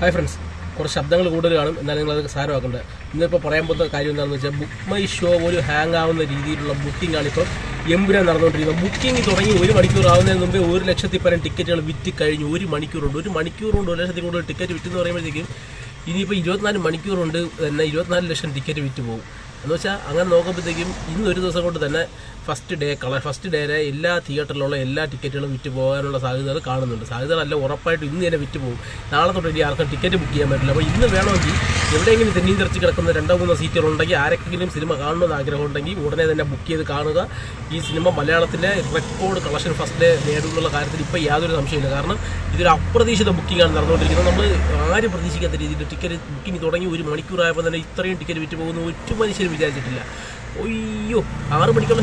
Hi friends, കുറച്ച് ശബ്ദങ്ങൾ കൂടുതൽ കാണും, എന്നാലും നിങ്ങളത് സാരമാക്കേണ്ടത്. ഇന്നിപ്പോൾ പറയാൻ പോകുന്ന കാര്യം എന്താണെന്ന് വെച്ചാൽ, ബുക്ക് മൈ ഷോ പോലും ഹാങ് ആവുന്ന രീതിയിലുള്ള ബുക്കിംഗാണ് ഇപ്പോൾ എമ്പുരാൻ നടന്നുകൊണ്ടിരിക്കുന്നത്. ബുക്കിംഗ് തുടങ്ങി 1 മണിക്കൂർ ആവുന്നതിന് മുമ്പേ 1,00,000 പരം ടിക്കറ്റുകൾ വിറ്റ് കഴിഞ്ഞു. 1 മണിക്കൂറുണ്ട് 1 1,00,000 കൂടുതൽ ടിക്കറ്റ് വിറ്റെന്ന് പറയുമ്പോഴത്തേക്കും ഇനിയിപ്പോൾ 24 മണിക്കൂറുണ്ട് തന്നെ 24 ലക്ഷം ടിക്കറ്റ് വിറ്റ് പോകും. എന്ന് വെച്ചാൽ അങ്ങനെ നോക്കുമ്പോഴത്തേക്കും ഇന്നൊരു ദിവസം കൊണ്ട് തന്നെ ഫസ്റ്റ് ഡേയിലെ എല്ലാ തിയേറ്ററിലുള്ള എല്ലാ ടിക്കറ്റുകളും വിറ്റ് പോകാനുള്ള സാധ്യതകൾ കാണുന്നുണ്ട്. സാധ്യതകളല്ല, ഉറപ്പായിട്ട് ഇന്ന് തന്നെ വിറ്റ് പോകും. നാളെ തൊട്ട് ഇനി ആർക്കും ടിക്കറ്റ് ബുക്ക് ചെയ്യാൻ പറ്റില്ല. അപ്പോൾ ഇന്ന് വേണമെങ്കിൽ എവിടെയെങ്കിലും തെന്നിയും തെറിച്ച് കിടക്കുന്ന 2-3 സീറ്റുകളുണ്ടെങ്കിൽ, ആരെങ്കിലും സിനിമ കാണണമെന്ന് ആഗ്രഹം ഉണ്ടെങ്കിൽ ഉടനെ തന്നെ ബുക്ക് ചെയ്ത് കാണുക. ഈ സിനിമ മലയാളത്തിലെ റെക്കോർഡ് കളക്ഷൻ ഫസ്റ്റ് ഡേ നേടുന്നുള്ള കാര്യത്തിൽ ഇപ്പോൾ യാതൊരു സംശയമില്ല. കാരണം ഇതൊരു അപ്രതീക്ഷിത ബുക്കിംഗാണ് നടന്നുകൊണ്ടിരിക്കുന്നത്. നമ്മൾ ആരും പ്രതീക്ഷിക്കാത്ത രീതിയിൽ ടിക്കറ്റ് ബുക്കിംഗ് തുടങ്ങി 1 മണിക്കൂറായപ്പോൾ തന്നെ ഇത്രയും ടിക്കറ്റ് വിറ്റ് പോകുന്ന ഒരു മനുഷ്യരും വിചാരിച്ചിട്ടില്ല. അയ്യോ, 6 മണിക്കുള്ള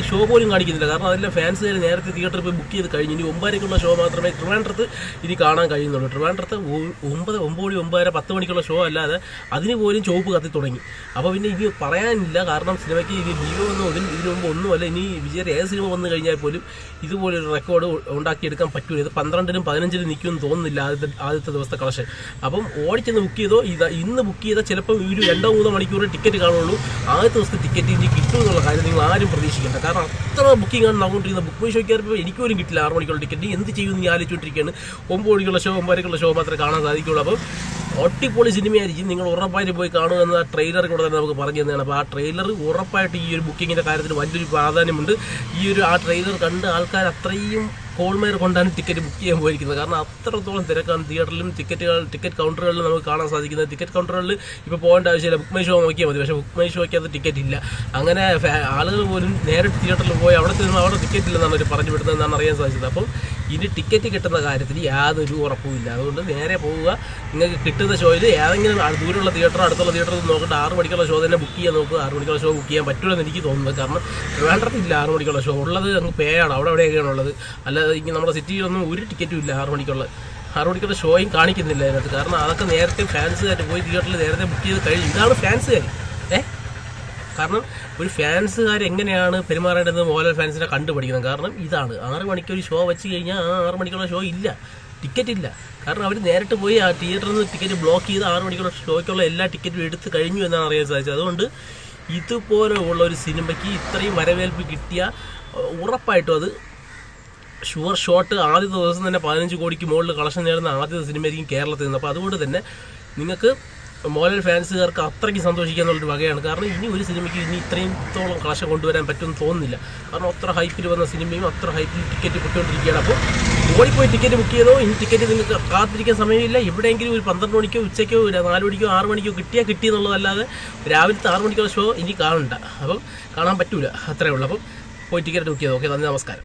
ഷോ പോലും കാണിക്കുന്നില്ല. കാരണം അതെല്ലാം ഫാൻസുകാർ നേരത്തെ തിയേറ്ററിൽ പോയി ബുക്ക് ചെയ്ത് കഴിഞ്ഞു. ഇനി 9:00 ഷോ മാത്രമേ ട്രിവാൻഡ്രത്ത് ഇനി കാണാൻ കഴിയുന്നുള്ളൂ. ട്രിവാൻഡ്രത്ത് 9:10 മണിക്കുള്ള ഷോ അല്ലാതെ അതിന് പോലും ചുവപ്പ് കത്തി തുടങ്ങി. അപ്പോൾ പിന്നെ ഇനി പറയാനില്ല. കാരണം സിനിമയ്ക്ക് ഇത് ഹീറോ ഇതിനു മുമ്പ് ഒന്നുമല്ല. ഇനി വിജയ് ഏത് സിനിമ വന്നു കഴിഞ്ഞാൽ പോലും ഇതുപോലൊരു റെക്കോർഡ് ഉണ്ടാക്കിയെടുക്കാൻ പറ്റൂല. ഇത് 12-നും 15-നും നിൽക്കുമെന്ന് തോന്നുന്നില്ല ആദ്യത്തെ ദിവസത്തെ കളക്ഷൻ. അപ്പം ഓടിച്ചെന്ന് ബുക്ക് ചെയ്തോ, ഇന്ന് ബുക്ക് ചെയ്താൽ ചിലപ്പോൾ ഒരു 2-3 മണിക്കൂർ ടിക്കറ്റ് കാണുള്ളൂ. ആദ്യത്തെ ദിവസത്തെ ടിക്കറ്റ് ഇനി കിട്ടും എന്നുള്ള കാര്യം നിങ്ങൾ ആരും പ്രതീക്ഷിക്കേണ്ട. കാരണം അത്ര ബുക്കിംഗ് ആണ് നടന്നുകൊണ്ടിരിക്കുന്നത്. ബുക്ക് മൈ ഷോ കയറിയപ്പോൾ എനിക്കൊരും കിട്ടില്ല 6 മണിക്കുള്ള ടിക്കറ്റ്. എന്ത് ചെയ്യുമെന്ന് ഞാൻ ആലോചിച്ചുകൊണ്ടിരിക്കുകയാണ്. 9 മണിക്കുള്ള ഷോ 9:00 ഷോ മാത്രമേ കാണാൻ സാധിക്കുകയുള്ളൂ. അപ്പോൾ ഒട്ടിപ്പൊളി സിനിമയായിരിക്കും. നിങ്ങൾ ഉറപ്പായിട്ട് പോയി കാണുക എന്ന ട്രെയിലർ കൂടെ തന്നെ നമുക്ക് പറഞ്ഞു തന്നെയാണ്. അപ്പോൾ ആ ട്രെയിലർ ഉറപ്പായിട്ട് ഈ ഒരു ബുക്കിങ്ങിൻ്റെ കാര്യത്തിൽ വലിയൊരു പ്രാധാന്യമുണ്ട്. ആ ട്രെയിലർ കണ്ട് ആൾക്കാർ അത്രയും കോൾമേർ കൊണ്ടാണ് ടിക്കറ്റ് ബുക്ക് ചെയ്യാൻ പോയിരിക്കുന്നത്. കാരണം അത്രത്തോളം തിരക്കാണ് തിയേറ്ററിലും ടിക്കറ്റ് കൗണ്ടറുകളിലും നമുക്ക് കാണാൻ സാധിക്കുന്നത്. ടിക്കറ്റ് കൗണ്ടറുകളിൽ ഇപ്പോൾ പോകേണ്ട ആവശ്യമില്ല, ബുക്ക് മൈ ഷോ നോക്കിയാൽ മതി. പക്ഷേ ബുക്ക് മൈ ഷോയ്ക്ക് അത് ടിക്കറ്റ് ഇല്ല. അങ്ങനെ ആളുകൾ പോലും നേരിട്ട് തിയേറ്ററിൽ പോയി അവിടെ ടിക്കറ്റ് ഇല്ലെന്നാണ് അവർ പറഞ്ഞു വിടുന്നതെന്നാണ് അറിയാൻ സാധിച്ചത്. അപ്പം ഇനി ടിക്കറ്റ് കിട്ടുന്ന കാര്യത്തിൽ യാതൊരു ഉറപ്പുമില്ല. അതുകൊണ്ട് നേരെ പോവുക. നിങ്ങൾക്ക് കിട്ടുന്ന ഷോയിൽ ഏതെങ്കിലും ദൂരമുള്ള തിയേറ്ററോ അടുത്തുള്ള തിയേറ്ററിൽ നോക്കിയിട്ട് 6 മണിക്കുള്ള ഷോ തന്നെ ബുക്ക് ചെയ്യാൻ നോക്കുക. 6 മണിക്കുള്ള ഷോ ബുക്ക് ചെയ്യാൻ പറ്റുമെന്ന് എനിക്ക് തോന്നുന്നത്. കാരണം ട്രിവാൻഡ്രത്തില്ല 6 മണിക്കുള്ള ഷോ. ഉള്ളത് അങ്ങ് പേയാണ്, എവിടെയൊക്കെയാണ് ഉള്ളത്. അല്ലാതെ നമ്മുടെ സിറ്റിയിലൊന്നും ഒരു ടിക്കറ്റും ഇല്ല 6 മണിക്കുള്ള ഷോയും കാണിക്കുന്നില്ല അതിനകത്ത്. കാരണം അതൊക്കെ നേരത്തെ ഫാൻസുകാർ പോയി തിയേറ്ററിൽ നേരത്തെ ബുക്ക് ചെയ്ത് കഴിഞ്ഞു. ഇതാണ് ഫാൻസുകാർ. കാരണം ഒരു ഫാൻസുകാർ എങ്ങനെയാണ് പെരുമാറേണ്ടതെന്ന് മോഹൻലാൽ ഫാൻസിനെ കണ്ടുപിടിക്കുന്നത്. കാരണം ഇതാണ് 6 മണിക്കൊരു ഷോ വെച്ച് കഴിഞ്ഞാൽ ആ 6 മണിക്കുള്ള ഷോ ഇല്ല, ടിക്കറ്റ് ഇല്ല. കാരണം അവർ നേരിട്ട് പോയി ആ തിയേറ്ററിൽ നിന്ന് ടിക്കറ്റ് ബ്ലോക്ക് ചെയ്ത് 6 മണിക്കുള്ള ഷോയ്ക്കുള്ള എല്ലാ ടിക്കറ്റും എടുത്ത് കഴിഞ്ഞു എന്നാണ് അറിയാൻ സാധിച്ചത്. അതുകൊണ്ട് ഇതുപോലെ ഉള്ള ഒരു സിനിമയ്ക്ക് ഇത്രയും വരവേൽപ്പ് കിട്ടിയ ഉറപ്പായിട്ടും അത് ഷുവർ ഷോട്ട് ആദ്യത്തെ ദിവസം തന്നെ 15 കോടിക്ക് മുകളിൽ കളക്ഷൻ നേടുന്ന ആദ്യത്തെ സിനിമയായിരിക്കും കേരളത്തിൽ നിന്ന്. അപ്പോൾ അതുകൊണ്ട് തന്നെ നിങ്ങൾക്ക് മോഹൻലാൽ ഫാൻസുകാർക്ക് അത്രയ്ക്ക് സന്തോഷിക്കുക എന്നുള്ളൊരു വകയാണ്. കാരണം ഇനി ഒരു സിനിമയ്ക്ക് ഇനി ഇത്രത്തോളം കളക്ഷൻ കൊണ്ടുവരാൻ പറ്റുമെന്ന് തോന്നുന്നില്ല. കാരണം അത്ര ഹൈപ്പിൽ വന്ന സിനിമയും അത്ര ഹൈപ്പിൽ ടിക്കറ്റ് പൊട്ടിക്കൊണ്ടിരിക്കുകയാണ്. അപ്പോൾ ഓടിപ്പോയി ടിക്കറ്റ് ബുക്ക് ചെയ്തോ, ഇനി ടിക്കറ്റ് നിങ്ങൾക്ക് കാത്തിരിക്കാൻ സമയമില്ല. എവിടെയെങ്കിലും ഒരു 12 മണിക്കോ ഉച്ചയ്ക്കോ 4 മണിക്കോ 6 മണിക്കോ കിട്ടിയെന്നുള്ളതല്ലാതെ രാവിലത്തെ 6 മണിക്കുള്ള ഷോ ഇനി കാണണ്ട. അപ്പം കാണാൻ പറ്റൂല, അത്രയേ ഉള്ളൂ. അപ്പം പോയി ടിക്കറ്റ് ബുക്ക് ചെയ്തോ. ഓക്കെ, നന്ദി, നമസ്കാരം.